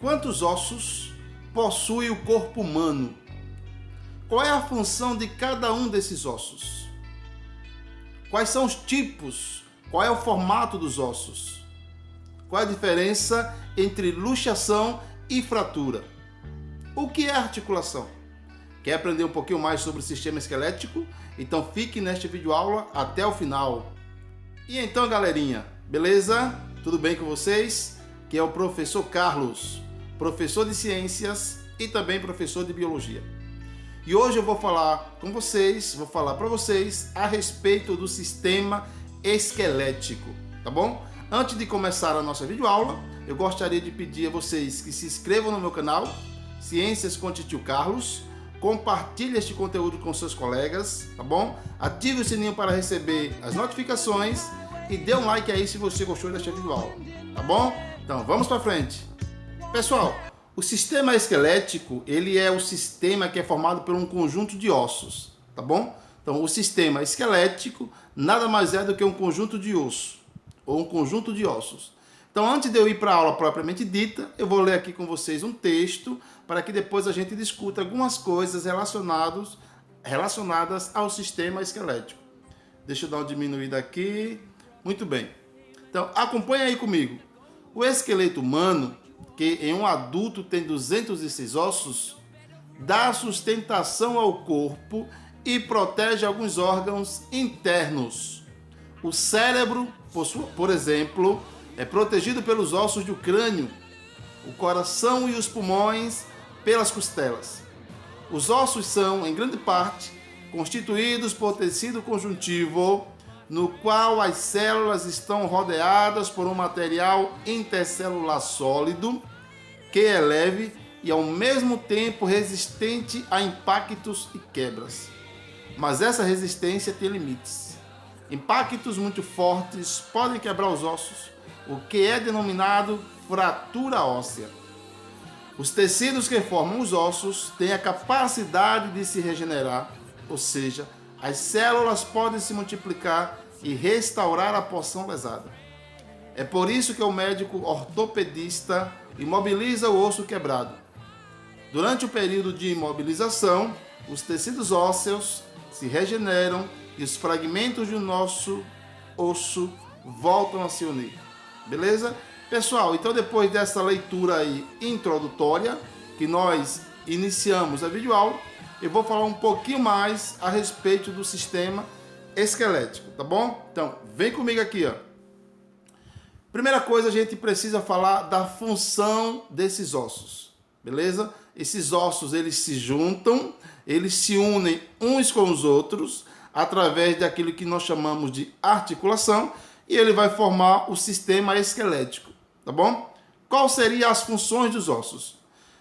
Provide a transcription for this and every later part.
Quantos ossos possui o corpo humano? Qual é a função de cada um desses ossos? Quais são os tipos? Qual é o formato dos ossos? Qual é a diferença entre luxação e fratura? O que é articulação? Quer aprender um pouquinho mais sobre o sistema esquelético? Então fique neste vídeo aula até o final. E então, galerinha, beleza? Tudo bem com vocês? Que é o professor Carlos, professor de ciências e também professor de biologia. E hoje eu vou falar com vocês, vou falar para vocês a respeito do sistema esquelético, tá bom? Antes de começar a nossa videoaula, eu gostaria de pedir a vocês que se inscrevam no meu canal, Ciências com Titio Carlos, compartilhe este conteúdo com seus colegas, tá bom? Ative o sininho para receber as notificações e dê um like aí se você gostou desta videoaula, tá bom? Então vamos para frente. Pessoal, o sistema esquelético, ele é o sistema que é formado por um conjunto de ossos, tá bom? Então o sistema esquelético nada mais é do que um conjunto de osso, ou um conjunto de ossos. Então antes de eu ir para a aula propriamente dita, eu vou ler aqui com vocês um texto, para que depois a gente discuta algumas coisas relacionadas ao sistema esquelético. Deixa eu dar uma diminuída aqui. Muito bem. Então acompanha aí comigo. O esqueleto humano, que em um adulto tem 206 ossos, dá sustentação ao corpo e protege alguns órgãos internos. O cérebro, por exemplo, é protegido pelos ossos do crânio, o coração e os pulmões pelas costelas. Os ossos são, em grande parte, constituídos por tecido conjuntivo, no qual as células estão rodeadas por um material intercelular sólido, que é leve e ao mesmo tempo resistente a impactos e quebras. Mas essa resistência tem limites. Impactos muito fortes podem quebrar os ossos, o que é denominado fratura óssea. Os tecidos que formam os ossos têm a capacidade de se regenerar, ou seja, as células podem se multiplicar e restaurar a porção lesada. É por isso que o médico ortopedista imobiliza o osso quebrado. Durante o período de imobilização, os tecidos ósseos se regeneram e os fragmentos do nosso osso voltam a se unir. Beleza? Pessoal, então depois dessa leitura aí introdutória, que nós iniciamos a videoaula, eu vou falar um pouquinho mais a respeito do sistema esquelético, tá bom? Então, vem comigo aqui, ó. Primeira coisa, a gente precisa falar da função desses ossos, beleza? Esses ossos, eles se juntam, eles se unem uns com os outros, através daquilo que nós chamamos de articulação, e ele vai formar o sistema esquelético, tá bom? Quais seriam as funções dos ossos?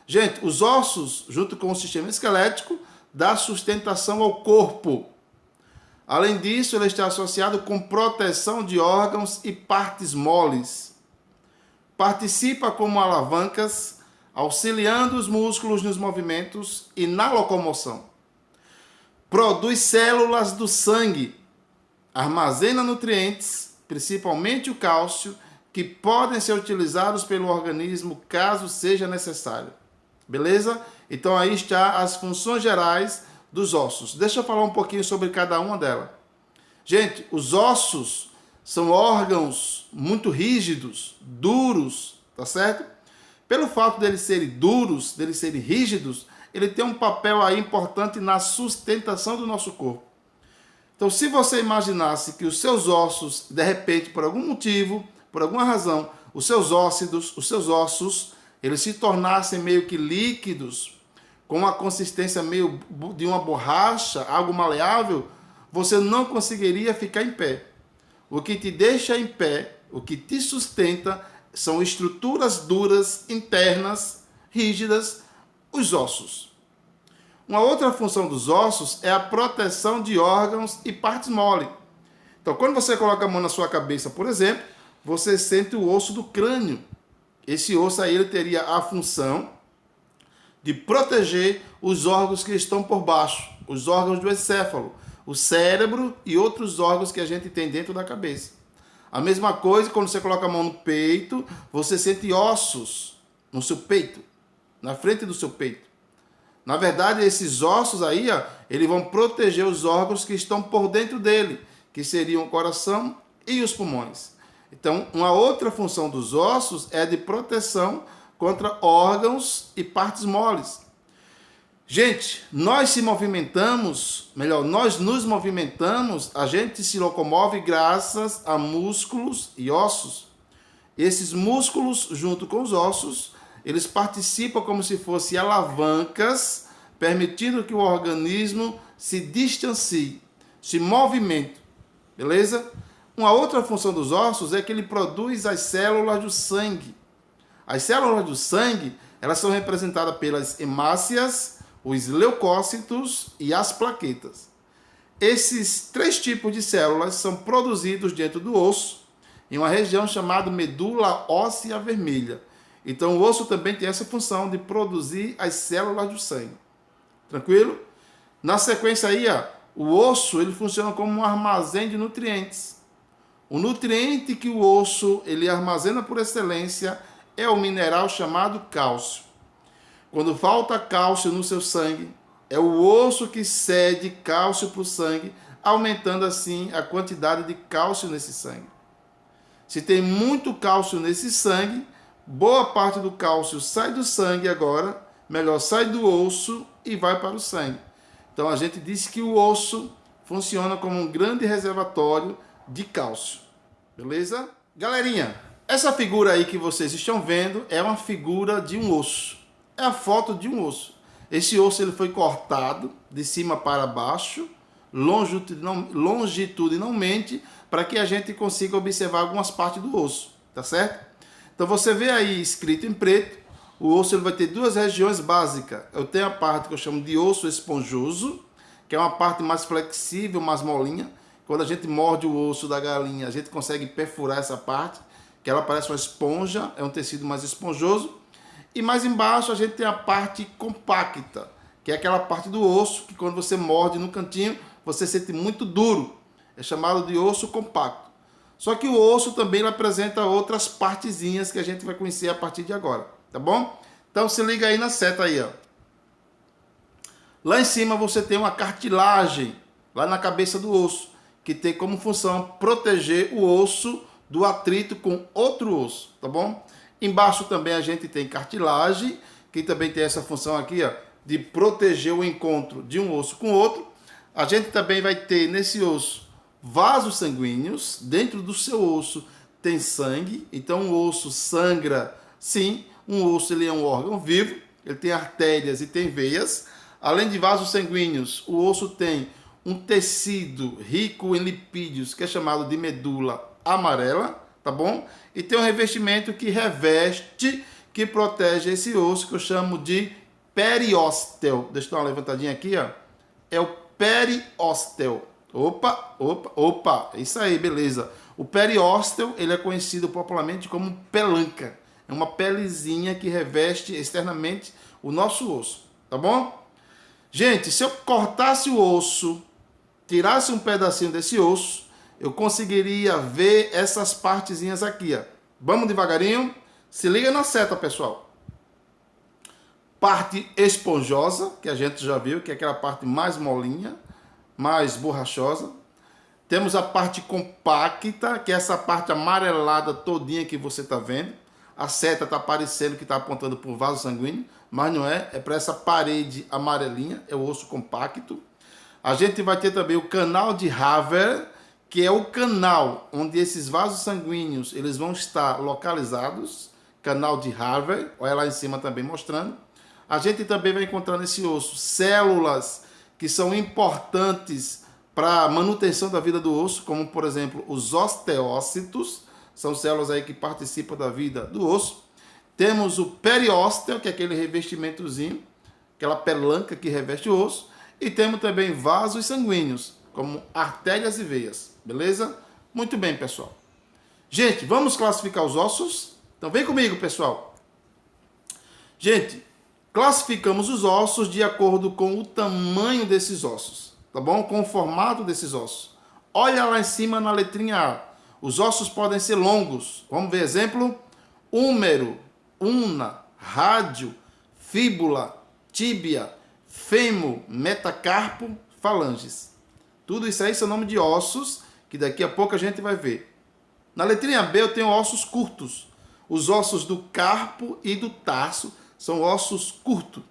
Gente, os ossos, junto com o sistema esquelético, dá sustentação ao corpo. Além disso, ele está associado com proteção de órgãos e partes moles. Participa como alavancas, auxiliando os músculos nos movimentos e na locomoção. Produz células do sangue, armazena nutrientes, principalmente o cálcio, que podem ser utilizados pelo organismo caso seja necessário. Beleza? Então aí está as funções gerais dos ossos. Deixa eu falar um pouquinho sobre cada uma delas. Gente, os ossos são órgãos muito rígidos, duros, tá certo? Pelo fato deles serem duros, deles serem rígidos, ele tem um papel aí importante na sustentação do nosso corpo. Então, se você imaginasse que os seus ossos, de repente, por algum motivo, por alguma razão, os seus ossos, eles se tornassem meio que líquidos, com uma consistência meio de uma borracha, algo maleável, você não conseguiria ficar em pé. O que te deixa em pé, o que te sustenta, são estruturas duras, internas, rígidas, os ossos. Uma outra função dos ossos é a proteção de órgãos e partes mole. Então, quando você coloca a mão na sua cabeça, por exemplo, você sente o osso do crânio. Esse osso aí ele teria a função de proteger os órgãos que estão por baixo, os órgãos do encéfalo, o cérebro e outros órgãos que a gente tem dentro da cabeça. A mesma coisa quando você coloca a mão no peito, você sente ossos no seu peito, na frente do seu peito. Na verdade, esses ossos aí, ó, eles vão proteger os órgãos que estão por dentro dele, que seriam o coração e os pulmões. Então, uma outra função dos ossos é de proteção contra órgãos e partes moles. Gente, nós nos movimentamos, a gente se locomove graças a músculos e ossos. Esses músculos, junto com os ossos, eles participam como se fossem alavancas, permitindo que o organismo se distancie, se movimente, beleza? Uma outra função dos ossos é que ele produz as células do sangue. As células do sangue, elas são representadas pelas hemácias, os leucócitos e as plaquetas. Esses 3 tipos de células são produzidos dentro do osso, em uma região chamada medula óssea vermelha. Então o osso também tem essa função de produzir as células do sangue. Tranquilo? Na sequência aí, ó, o osso ele funciona como um armazém de nutrientes. O nutriente que o osso ele armazena por excelência é o mineral chamado cálcio. Quando falta cálcio no seu sangue, é o osso que cede cálcio para o sangue, aumentando assim a quantidade de cálcio nesse sangue. Se tem muito cálcio nesse sangue, boa parte do cálcio sai do sangue agora, melhor sai do osso e vai para o sangue. Então a gente diz que o osso funciona como um grande reservatório de cálcio. Beleza? Galerinha, essa figura aí que vocês estão vendo é uma figura de um osso. É a foto de um osso. Esse osso ele foi cortado de cima para baixo, longitudinalmente, para que a gente consiga observar algumas partes do osso, tá certo? Então você vê aí escrito em preto, o osso ele vai ter 2 regiões básicas. Eu tenho a parte que eu chamo de osso esponjoso, que é uma parte mais flexível, mais molinha. Quando a gente morde o osso da galinha, a gente consegue perfurar essa parte, que ela parece uma esponja, é um tecido mais esponjoso. E mais embaixo a gente tem a parte compacta, que é aquela parte do osso que quando você morde no cantinho, você sente muito duro. É chamado de osso compacto. Só que o osso também apresenta outras partezinhas que a gente vai conhecer a partir de agora, tá bom? Então se liga aí na seta aí, ó. Lá em cima você tem uma cartilagem, lá na cabeça do osso, que tem como função proteger o osso do atrito com outro osso, tá bom? Embaixo também a gente tem cartilagem, que também tem essa função aqui, ó, de proteger o encontro de um osso com outro. A gente também vai ter nesse osso vasos sanguíneos. Dentro do seu osso tem sangue, então o osso sangra, sim. Um osso ele é um órgão vivo, ele tem artérias e tem veias. Além de vasos sanguíneos, o osso tem um tecido rico em lipídios, que é chamado de medula amarela, tá bom? E tem um revestimento que reveste, que protege esse osso, que eu chamo de periósteo. Deixa eu dar uma levantadinha aqui, ó. É o periósteo. Opa, isso aí, beleza. O periósteo, ele é conhecido popularmente como pelanca. É uma pelezinha que reveste externamente o nosso osso, tá bom? Gente, se eu cortasse o osso, tirasse um pedacinho desse osso, eu conseguiria ver essas partezinhas aqui, ó. Vamos devagarinho. Se liga na seta, pessoal. Parte esponjosa, que a gente já viu, que é aquela parte mais molinha, mais borrachosa. Temos a parte compacta, que é essa parte amarelada todinha que você está vendo. A seta está parecendo que está apontando para o vaso sanguíneo, mas não é. É para essa parede amarelinha, é o osso compacto. A gente vai ter também o canal de Haver, que é o canal onde esses vasos sanguíneos eles vão estar localizados. Canal de Haver, olha lá em cima também mostrando. A gente também vai encontrar nesse osso células que são importantes para a manutenção da vida do osso, como por exemplo os osteócitos, são células aí que participam da vida do osso. Temos o periósteo, que é aquele revestimentozinho, aquela pelanca que reveste o osso. E temos também vasos sanguíneos, como artérias e veias, beleza? Muito bem, pessoal. Gente, vamos classificar os ossos? Então vem comigo, pessoal. Gente, classificamos os ossos de acordo com o tamanho desses ossos, tá bom? Com o formato desses ossos. Olha lá em cima na letrinha A. Os ossos podem ser longos. Vamos ver exemplo? Húmero, una, rádio, fíbula, tíbia, fêmur, metacarpo, falanges. Tudo isso aí são nome de ossos que daqui a pouco a gente vai ver. Na letrinha B eu tenho ossos curtos. Os ossos do carpo e do tarso são ossos curtos.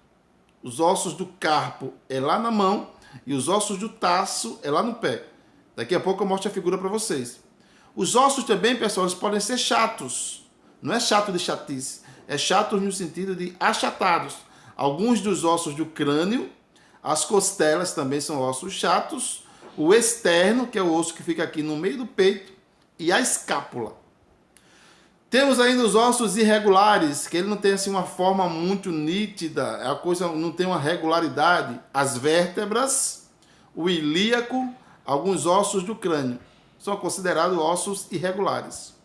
Os ossos do carpo é lá na mão e os ossos do tarso é lá no pé. Daqui a pouco eu mostro a figura para vocês. Os ossos também, pessoal, eles podem ser chatos. Não é chato de chatice, é chatos no sentido de achatados. Alguns dos ossos do crânio, as costelas também são ossos chatos. O externo, que é o osso que fica aqui no meio do peito, e a escápula. Temos ainda os ossos irregulares, que ele não tem assim uma forma muito nítida, a coisa não tem uma regularidade. As vértebras, o ilíaco, alguns ossos do crânio são considerados ossos irregulares.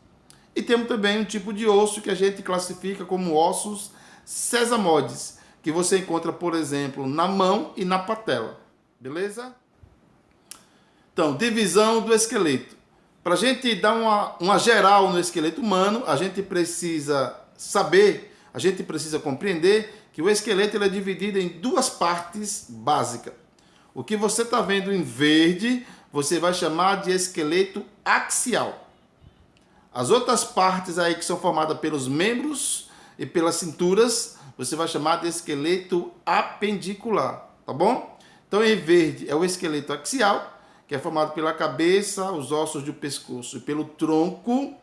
E temos também um tipo de osso que a gente classifica como ossos sesamoides, que você encontra, por exemplo, na mão e na patela. Beleza? Então, divisão do esqueleto. Para a gente dar uma geral no esqueleto humano, a gente precisa saber, a gente precisa compreender que o esqueleto ele é dividido em duas partes básicas. O que você está vendo em verde, você vai chamar de esqueleto axial. As outras partes aí que são formadas pelos membros e pelas cinturas, você vai chamar de esqueleto apendicular, tá bom? Então, em verde é o esqueleto axial, que é formado pela cabeça, os ossos do pescoço e pelo tronco.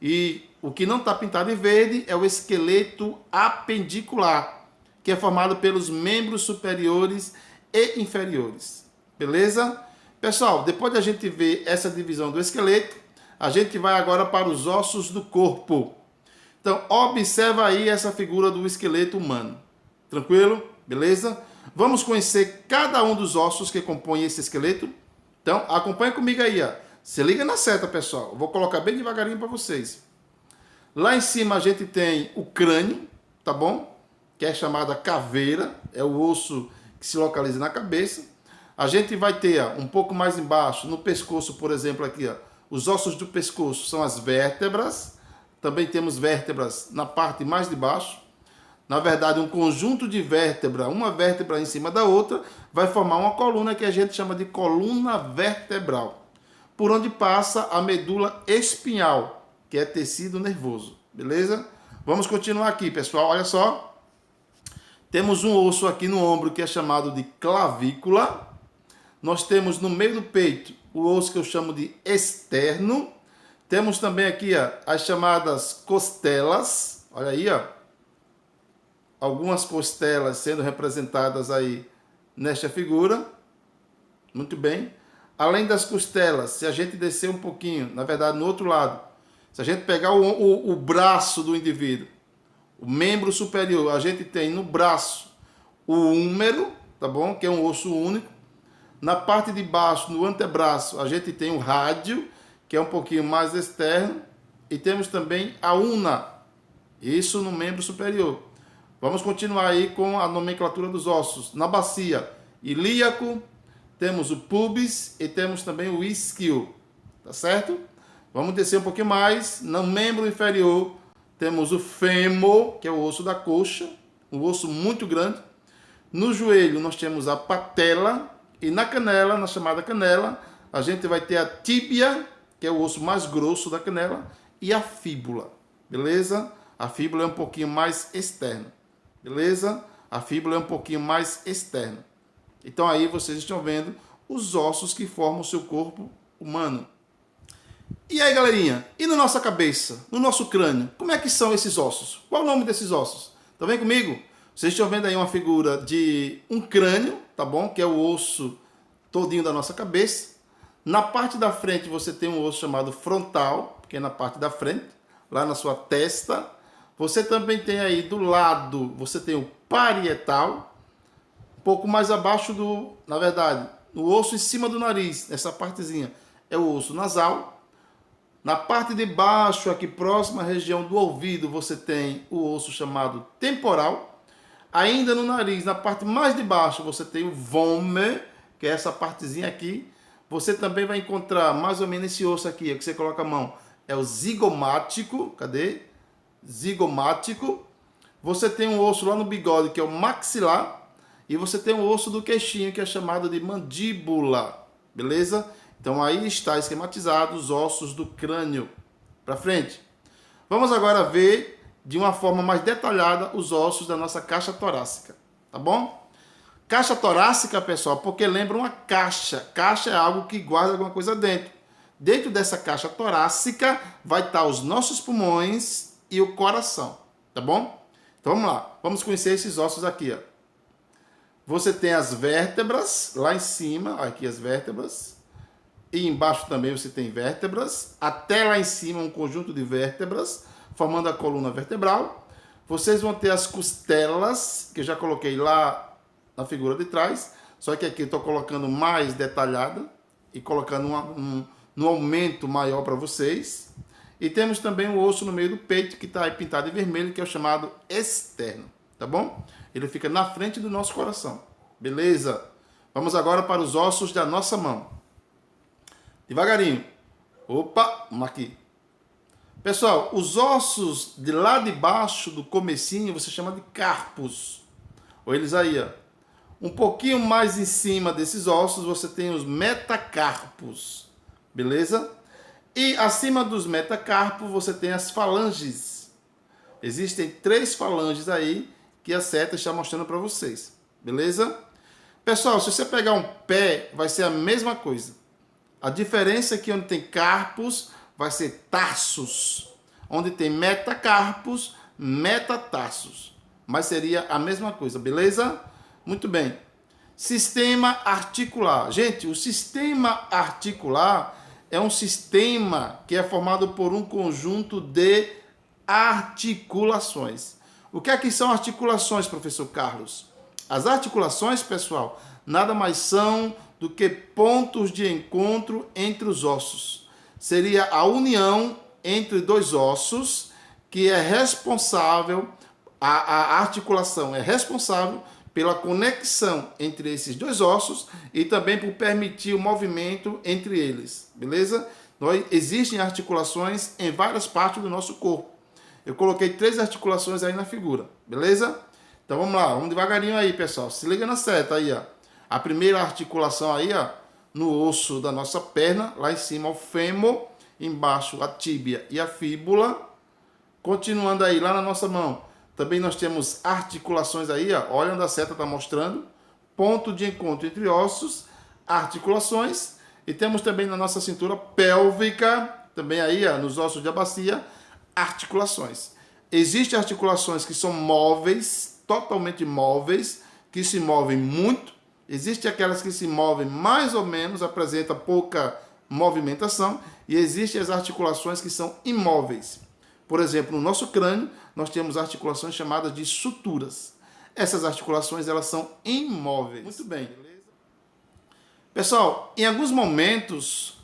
E o que não está pintado em verde é o esqueleto apendicular, que é formado pelos membros superiores e inferiores. Beleza? Pessoal, depois de a gente ver essa divisão do esqueleto, a gente vai agora para os ossos do corpo. Então, observa aí essa figura do esqueleto humano. Tranquilo? Beleza? Vamos conhecer cada um dos ossos que compõem esse esqueleto. Então, acompanha comigo aí, ó. Se liga na seta, pessoal. Eu vou colocar bem devagarinho para vocês. Lá em cima a gente tem o crânio, tá bom? Que é chamada caveira, é o osso que se localiza na cabeça. A gente vai ter, ó, um pouco mais embaixo, no pescoço, por exemplo, aqui, ó, os ossos do pescoço são as vértebras. Também temos vértebras na parte mais de baixo. Na verdade, um conjunto de vértebra, uma vértebra em cima da outra, vai formar uma coluna que a gente chama de coluna vertebral, por onde passa a medula espinhal, que é tecido nervoso. Beleza? Vamos continuar aqui, pessoal. Olha só. Temos um osso aqui no ombro que é chamado de clavícula. Nós temos no meio do peito o osso que eu chamo de externo. Temos também aqui, ó, as chamadas costelas. Olha aí, ó. Algumas costelas sendo representadas aí nesta figura. Muito bem. Além das costelas, se a gente descer um pouquinho, na verdade no outro lado, se a gente pegar o braço do indivíduo, o membro superior, a gente tem no braço o húmero, tá bom? Que é um osso único. Na parte de baixo, no antebraço, a gente tem o rádio, que é um pouquinho mais externo. E temos também a una, isso no membro superior. Vamos continuar aí com a nomenclatura dos ossos. Na bacia, ilíaco, temos o pubis e temos também o isquio, tá certo? Vamos descer um pouquinho mais. No membro inferior, temos o fêmur, que é o osso da coxa, um osso muito grande. No joelho, nós temos a patela. E na canela, na chamada canela, a gente vai ter a tíbia, que é o osso mais grosso da canela, e a fíbula, beleza? A fíbula é um pouquinho mais externa. Beleza? A fíbula é um pouquinho mais externa. Então aí vocês estão vendo os ossos que formam o seu corpo humano. E aí, galerinha? E na nossa cabeça, no nosso crânio, como é que são esses ossos? Qual o nome desses ossos? Tá vendo comigo? Vocês estão vendo aí uma figura de um crânio, tá bom? Que é o osso todinho da nossa cabeça. Na parte da frente você tem um osso chamado frontal, que é na parte da frente, lá na sua testa. Você também tem aí do lado, você tem o parietal, um pouco mais abaixo na verdade, o osso em cima do nariz, essa partezinha é o osso nasal. Na parte de baixo, aqui próxima à região do ouvido, você tem o osso chamado temporal. Ainda no nariz, na parte mais de baixo, você tem o vômer, que é essa partezinha aqui. Você também vai encontrar mais ou menos esse osso aqui, que você coloca a mão, é o zigomático, cadê? Zigomático. Você tem um osso lá no bigode, que é o maxilar, e você tem um osso do queixinho, que é chamado de mandíbula, beleza? Então aí está esquematizado os ossos do crânio. Para frente. Vamos agora ver de uma forma mais detalhada os ossos da nossa caixa torácica, tá bom? Caixa torácica, pessoal, porque lembra uma caixa. Caixa é algo que guarda alguma coisa dentro. Dentro dessa caixa torácica vai estar os nossos pulmões e o coração, tá bom? Então vamos lá, vamos conhecer esses ossos aqui, ó. Você tem as vértebras lá em cima, aqui as vértebras, e embaixo também você tem vértebras, até lá em cima um conjunto de vértebras, formando a coluna vertebral. Vocês vão ter as costelas, que eu já coloquei lá na figura de trás, só que aqui eu estou colocando mais detalhada e colocando um aumento maior para vocês. E temos também o osso no meio do peito, que está aí pintado em vermelho, que é o chamado externo, tá bom? Ele fica na frente do nosso coração, beleza? Vamos agora para os ossos da nossa mão. Devagarinho. Opa, vamos aqui. Pessoal, os ossos de lá de baixo do comecinho, você chama de carpos. Olha eles aí, ó. Um pouquinho mais em cima desses ossos, você tem os metacarpos, beleza? E acima dos metacarpos você tem as falanges. Existem 3 falanges aí que a seta está mostrando para vocês. Beleza? Pessoal, se você pegar um pé, vai ser a mesma coisa. A diferença é que onde tem carpos, vai ser tarsos. Onde tem metacarpos, metatarsos. Mas seria a mesma coisa, beleza? Muito bem. Sistema articular. Gente, o sistema articular é um sistema que é formado por um conjunto de articulações. O que é que são articulações, professor Carlos? As articulações, pessoal, nada mais são do que pontos de encontro entre os ossos. Seria a união entre 2 ossos que é responsável, a articulação é responsável pela conexão entre esses 2 ossos e também por permitir o movimento entre eles, beleza? Existem articulações em várias partes do nosso corpo. Eu coloquei 3 articulações aí na figura, beleza? Então vamos lá, vamos devagarinho aí, pessoal. Se liga na seta aí, ó. A primeira articulação aí, ó, no osso da nossa perna, lá em cima o fêmur, embaixo a tíbia e a fíbula. Continuando aí, lá na nossa mão, também nós temos articulações aí, ó. Olha onde a seta está mostrando. Ponto de encontro entre ossos, articulações. E temos também na nossa cintura pélvica, também aí, ó, nos ossos da bacia, articulações. Existem articulações que são móveis, totalmente móveis, que se movem muito. Existem aquelas que se movem mais ou menos, apresentam pouca movimentação. E existem as articulações que são imóveis. Por exemplo, no nosso crânio, nós temos articulações chamadas de suturas. Essas articulações, elas são imóveis. Muito bem. Pessoal, em alguns momentos,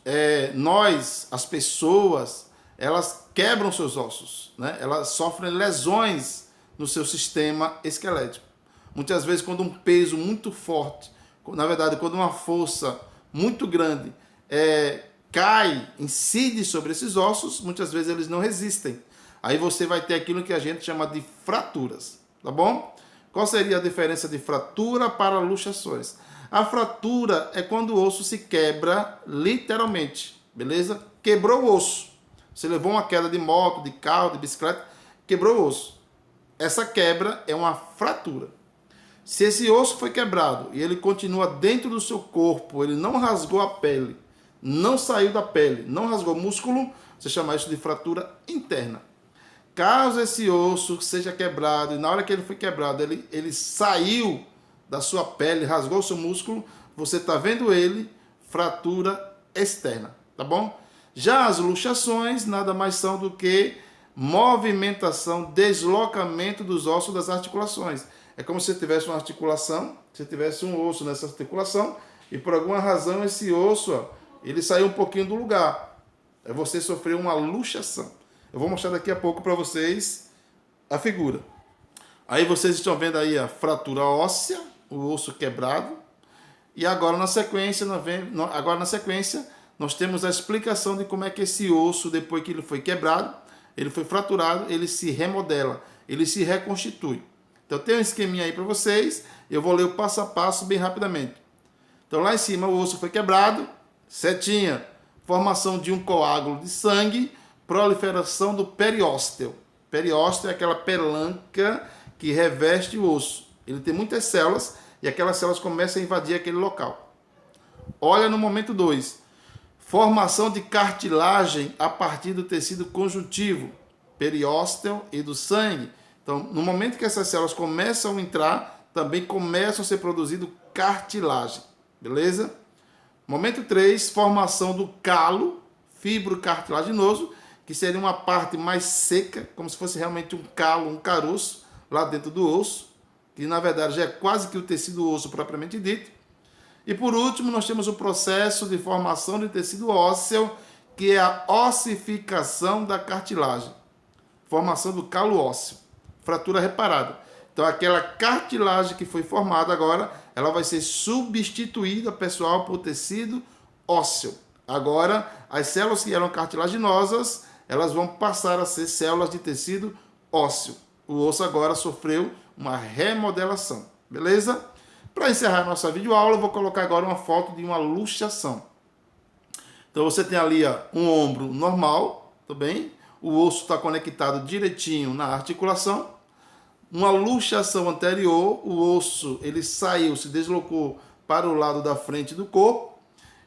as pessoas, elas quebram seus ossos, né? Elas sofrem lesões no seu sistema esquelético. Muitas vezes, quando um peso muito forte, na verdade, quando uma força muito grande incide sobre esses ossos, muitas vezes eles não resistem. Aí você vai ter aquilo que a gente chama de fraturas, tá bom? Qual seria a diferença de fratura para luxações? A fratura é quando o osso se quebra literalmente, beleza? Quebrou o osso. Você levou uma queda de moto, de carro, de bicicleta, quebrou o osso. Essa quebra é uma fratura. Se esse osso foi quebrado e ele continua dentro do seu corpo, ele não rasgou a pele, não saiu da pele, não rasgou o músculo, você chama isso de fratura interna. Caso esse osso seja quebrado e na hora que ele foi quebrado, ele saiu da sua pele, rasgou o seu músculo, você está vendo ele, fratura externa, tá bom? Já as luxações nada mais são do que movimentação, deslocamento dos ossos das articulações. É como se você tivesse uma articulação, se tivesse um osso nessa articulação e por alguma razão esse osso, ó, ele saiu um pouquinho do lugar. Aí você sofreu uma luxação. Eu vou mostrar daqui a pouco para vocês a figura. Aí vocês estão vendo aí a fratura óssea, o osso quebrado. E agora na sequência, nós temos a explicação de como é que esse osso, depois que ele foi quebrado, ele foi fraturado, ele se remodela. ele se reconstitui. Então tem um esqueminha aí para vocês, eu vou ler o passo a passo bem rapidamente. Então lá em cima o osso foi quebrado, setinha, formação de um coágulo de sangue, proliferação do periósteo. Periósteo é aquela pelanca que reveste o osso. Ele tem muitas células e aquelas células começam a invadir aquele local. Olha no momento 2. Formação de cartilagem a partir do tecido conjuntivo, periósteo e do sangue. Então, no momento que essas células começam a entrar, também começam a ser produzido cartilagem. Beleza? Momento 3, formação do calo fibrocartilaginoso, que seria uma parte mais seca, como se fosse realmente um calo, um caroço, lá dentro do osso, que na verdade já é quase que o tecido osso propriamente dito. E por último, nós temos o processo de formação de tecido ósseo, que é a ossificação da cartilagem. Formação do calo ósseo. Fratura reparada. Então, aquela cartilagem que foi formada agora, ela vai ser substituída, pessoal, por tecido ósseo. Agora, as células que eram cartilaginosas, elas vão passar a ser células de tecido ósseo. O osso agora sofreu uma remodelação. Beleza? Para encerrar nossa videoaula, eu vou colocar agora uma foto de uma luxação. Então, você tem ali um ombro normal, tá bem? O osso está conectado direitinho na articulação. Uma luxação anterior, o osso ele saiu, se deslocou para o lado da frente do corpo.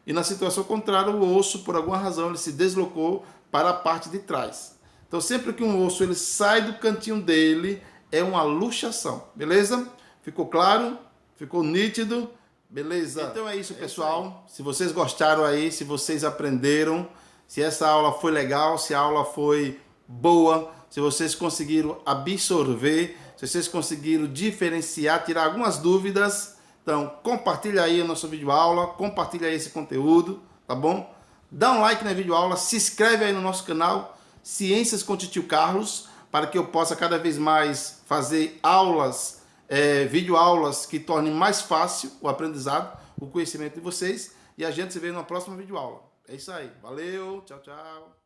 E na situação contrária, o osso, por alguma razão, ele se deslocou para a parte de trás. Então, sempre que um osso ele sai do cantinho dele, é uma luxação. Beleza? Ficou claro? Ficou nítido? Beleza? Então é isso, pessoal. Se vocês gostaram aí, se vocês aprenderam, se essa aula foi legal, se a aula foi boa, se vocês conseguiram absorver, se vocês conseguiram diferenciar, tirar algumas dúvidas, então compartilha aí a nossa videoaula, compartilha aí esse conteúdo, tá bom? Dá um like na videoaula, se inscreve aí no nosso canal Ciências com Titio Carlos, para que eu possa cada vez mais fazer aulas, videoaulas que tornem mais fácil o aprendizado, o conhecimento de vocês, e a gente se vê na próxima videoaula. É isso aí. Valeu, tchau, tchau.